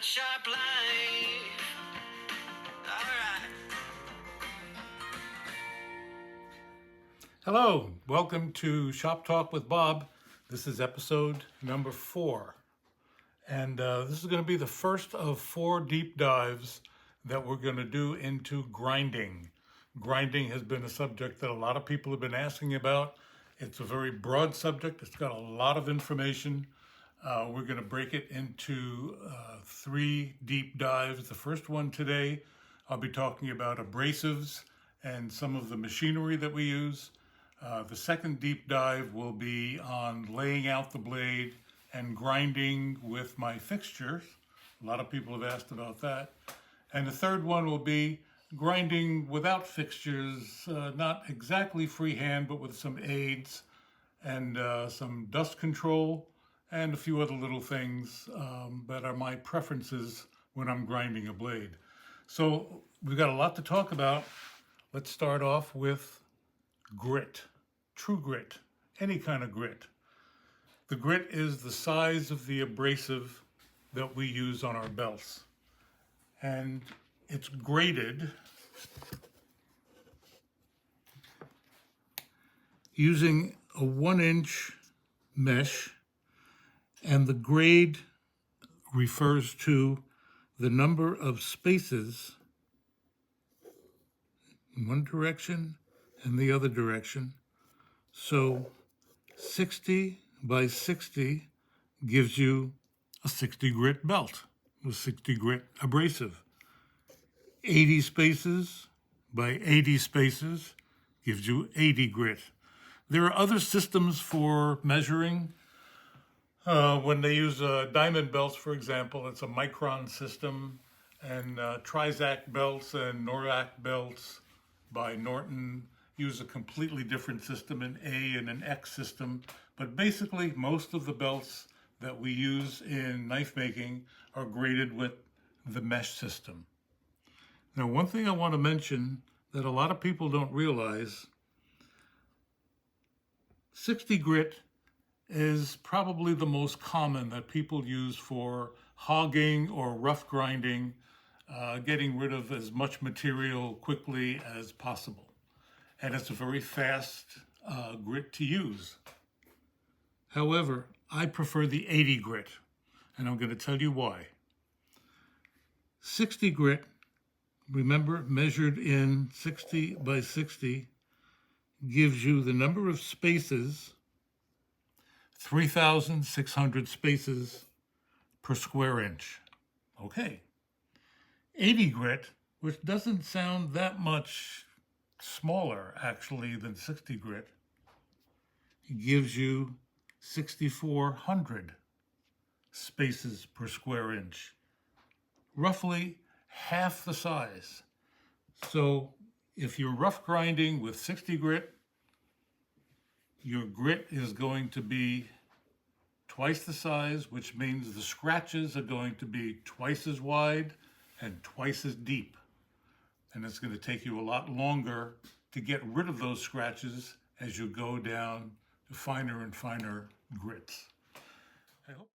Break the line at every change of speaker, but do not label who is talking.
sharp life. Alright.
Hello, welcome to Shop Talk with Bob. This is episode number 4. And this is going to be the first of 4 deep dives that we're going to do into grinding. Grinding has been a subject that a lot of people have been asking about. It's a very broad subject. It's got a lot of information. We're going to break it into 3 deep dives. The first one today, I'll be talking about abrasives and some of the machinery that we use. The second deep dive will be on laying out the blade and grinding with my fixtures. A lot of people have asked about that. And the third one will be grinding without fixtures, not exactly freehand, but with some aids and some dust control and a few other little things that are my preferences when I'm grinding a blade. So we've got a lot to talk about. Let's start off with grit, true grit, any kind of grit. The grit is the size of the abrasive that we use on our belts. And it's graded using a 1-inch mesh, and the grade refers to the number of spaces in one direction and the other direction. So 60 by 60 gives you a 60 grit belt with 60 grit abrasive. 80 spaces by 80 spaces gives you 80 grit. There are other systems for measuring. When they use diamond belts, for example, it's a micron system, and Trizac belts and Norak belts by Norton use a completely different system, an A and an X system. But basically, most of the belts that we use in knife making are graded with the mesh system. Now, one thing I want to mention that a lot of people don't realize, 60 grit is probably the most common that people use for hogging or rough grinding, getting rid of as much material quickly as possible. And it's a very fast grit to use. However, I prefer the 80 grit, and I'm going to tell you why. 60 grit, remember, measured in 60 by 60, gives you the number of spaces, 3,600 spaces per square inch. Okay. 80 grit, which doesn't sound that much smaller actually than 60 grit, gives you 6,400 spaces per square inch, roughly half the size. So if you're rough grinding with 60 grit, your grit is going to be twice the size, which means the scratches are going to be twice as wide and twice as deep. And it's going to take you a lot longer to get rid of those scratches as you go down to finer and finer grits. I hope